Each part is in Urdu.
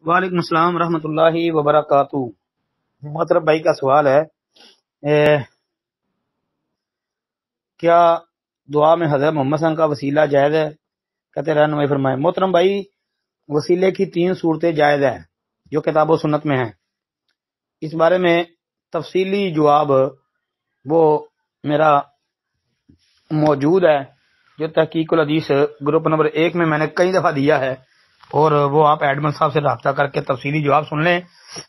وعلیکم السلام ورحمۃ اللہ وبرکاتہ۔ محترم بھائی کا سوال ہے، کیا دعا میں حضرت محمد صلی اللہ علیہ وسلم کا وسیلہ جائز ہے؟ کہتے رہنمائی فرمائیں۔ محترم بھائی، وسیلے کی 3 صورتیں جائز ہیں جو کتاب و سنت میں ہیں۔ اس بارے میں تفصیلی جواب وہ میرا موجود ہے جو تحقیق الحدیث گروپ نمبر 1 میں نے کئی دفعہ دیا ہے، اور وہ آپ ایڈمن صاحب سے رابطہ کر کے تفصیلی جواب سن لیں۔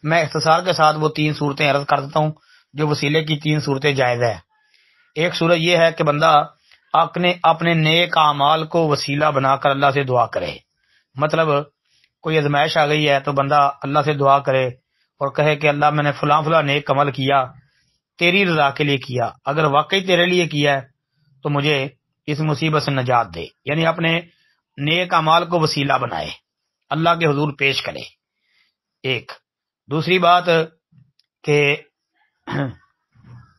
میں اختصار کے ساتھ وہ 3 صورتیں عرض کر دیتا ہوں جو وسیلے کی 3 صورتیں جائز ہے۔ ایک صورت یہ ہے کہ بندہ اپنے نیک اعمال کو وسیلہ بنا کر اللہ سے دعا کرے۔ مطلب کوئی آزمائش آ گئی ہے تو بندہ اللہ سے دعا کرے اور کہے کہ اللہ میں نے فلاں فلاں نیک عمل کیا، تیری رضا کے لیے کیا، اگر واقعی تیرے لیے کیا ہے تو مجھے اس مصیبت سے نجات دے، یعنی اپنے نیک اعمال کو وسیلہ بنائے، اللہ کے حضور پیش کرے۔ ایک دوسری بات کہ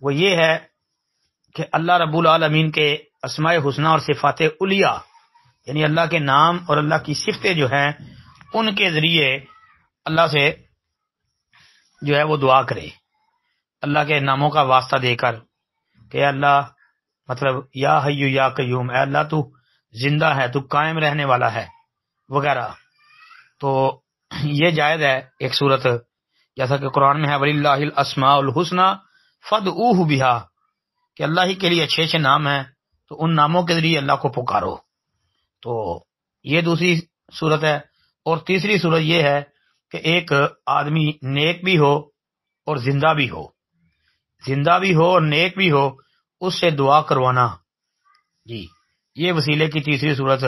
وہ یہ ہے کہ اللہ رب العالمین کے اسماء حسنہ اور صفات علیٰ، یعنی اللہ کے نام اور اللہ کی صفتیں جو ہیں ان کے ذریعے اللہ سے جو ہے وہ دعا کرے، اللہ کے ناموں کا واسطہ دے کر کہ اللہ، مطلب یا حی یا قیوم، اے اللہ تو زندہ ہے، تو قائم رہنے والا ہے وغیرہ۔ تو یہ جائز ہے ایک صورت، جیسا کہ قرآن میں ہے وَلِلَّهِ الْأَسْمَاءُ الْحُسْنَى فَادْعُوهُ بِهَا، کہ اللہ ہی کے لیے اچھے اچھے نام ہیں تو ان ناموں کے ذریعے اللہ کو پکارو۔ تو یہ دوسری صورت ہے۔ اور تیسری صورت یہ ہے کہ ایک آدمی نیک بھی ہو اور زندہ بھی ہو اور نیک بھی ہو، اس سے دعا کروانا، جی یہ وسیلے کی تیسری صورت۔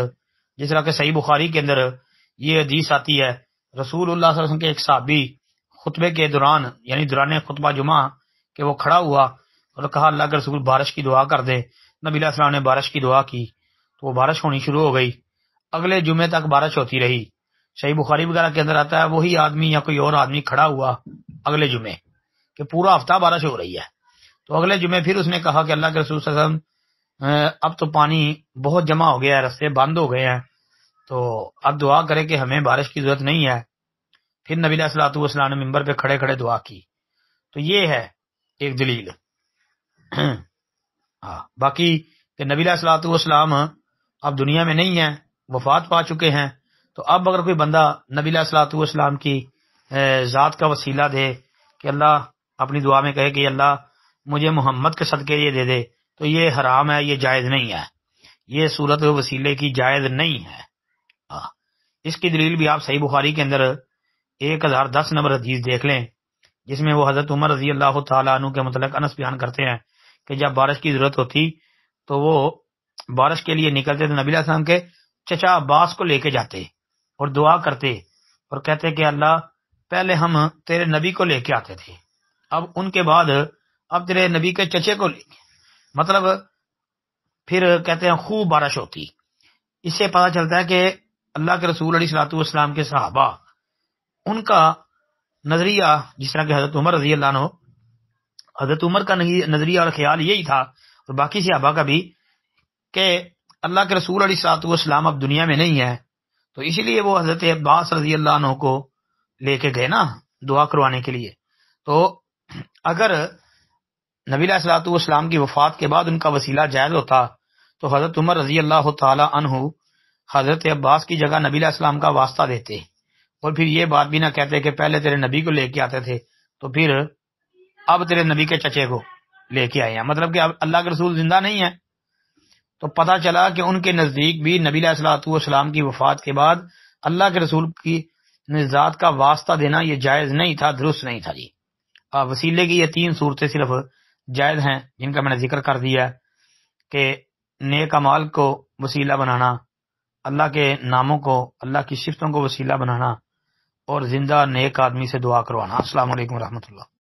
جس طرح کہ صحیح بخاری کے اندر یہ حدیث آتی ہے، رسول اللہ صلی اللہ علیہ وسلم کے ایک صحابی خطبے کے دوران، یعنی دوران خطبہ جمعہ کہ وہ کھڑا ہوا اور کہا اللہ کے رسول بارش کی دعا کر دے۔ نبی علیہ السلام نے بارش کی دعا کی تو وہ بارش ہونی شروع ہو گئی، اگلے جمعے تک بارش ہوتی رہی۔ صحیح بخاری وغیرہ کے اندر آتا ہے وہی آدمی یا کوئی اور آدمی کھڑا ہوا اگلے جمعے کہ پورا ہفتہ بارش ہو رہی ہے، تو اگلے جمعے پھر اس نے کہا کہ اللہ کے رسول صلی اللہ علیہ وسلم اب تو پانی بہت جمع ہو گیا ہے، راستے بند ہو گئے ہیں، تو اب دعا کرے کہ ہمیں بارش کی ضرورت نہیں ہے۔ پھر نبی علیہ الصلوۃ والسلام نے ممبر پہ کھڑے کھڑے دعا کی۔ تو یہ ہے ایک دلیل۔ باقی کہ نبی علیہ الصلوۃ والسلام اب دنیا میں نہیں ہیں، وفات پا چکے ہیں، تو اب اگر کوئی بندہ نبی علیہ الصلوۃ والسلام کی ذات کا وسیلہ دے کہ اللہ اپنی دعا میں کہے کہ اللہ مجھے محمد کے صدقے یہ دے دے، تو یہ حرام ہے، یہ جائز نہیں ہے، یہ صورت وسیلے کی جائز نہیں ہے۔ اس کی دلیل بھی آپ صحیح بخاری کے اندر 1010 نمبر حدیث دیکھ لیں، جس میں وہ حضرت عمر رضی اللہ تعالیٰ عنہ کے متعلق انس بیان کرتے ہیں کہ جب بارش کی ضرورت ہوتی تو وہ بارش کے لیے نکلتے تو نبی علیہ السلام کے چچا عباس کو لے کے جاتے اور دعا کرتے اور کہتے کہ اللہ پہلے ہم تیرے نبی کو لے کے آتے تھے، اب ان کے بعد اب تیرے نبی کے چچے کو لے کے، مطلب پھر کہتے ہیں خوب بارش ہوتی۔ اس سے پتہ چلتا ہے کہ اللہ کے رسول علیہ الصلوۃ والسلام کے صحابہ، ان کا نظریہ، جس طرح کہ حضرت عمر رضی اللہ عنہ، حضرت عمر کا نظریہ اور خیال یہی تھا اور باقی صحابہ کا بھی، کہ اللہ کے رسول علیہ الصلوۃ والسلام اب دنیا میں نہیں ہے، تو اسی لیے وہ حضرت عباس رضی اللہ عنہ کو لے کے گئے نا دعا کروانے کے لیے۔ تو اگر نبی علیہ الصلوۃ والسلام کی وفات کے بعد ان کا وسیلہ جائز ہوتا تو حضرت عمر رضی اللہ تعالی عنہ حضرت عباس کی جگہ نبی علیہ السلام کا واسطہ دیتے اور پھر یہ بات بھی نہ کہتے کہ پہلے تیرے نبی کو لے کے آتے تھے تو پھر اب تیرے نبی کے چچے کو لے کے آئے ہیں، مطلب کہ اب اللہ کے رسول زندہ نہیں ہے۔ تو پتہ چلا کہ ان کے نزدیک بھی نبی علیہ الصلوۃ والسلام کی وفات کے بعد اللہ کے رسول کی ذات کا واسطہ دینا یہ جائز نہیں تھا، درست نہیں تھا۔ جی وسیلے کی یہ 3 صورتیں صرف جائز ہیں جن کا میں نے ذکر کر دیا ہے، کہ نیک اعمال کو وسیلہ بنانا، اللہ کے ناموں کو، اللہ کی صفتوں کو وسیلہ بنانا، اور زندہ نیک آدمی سے دعا کروانا۔ السلام علیکم ورحمۃ اللہ۔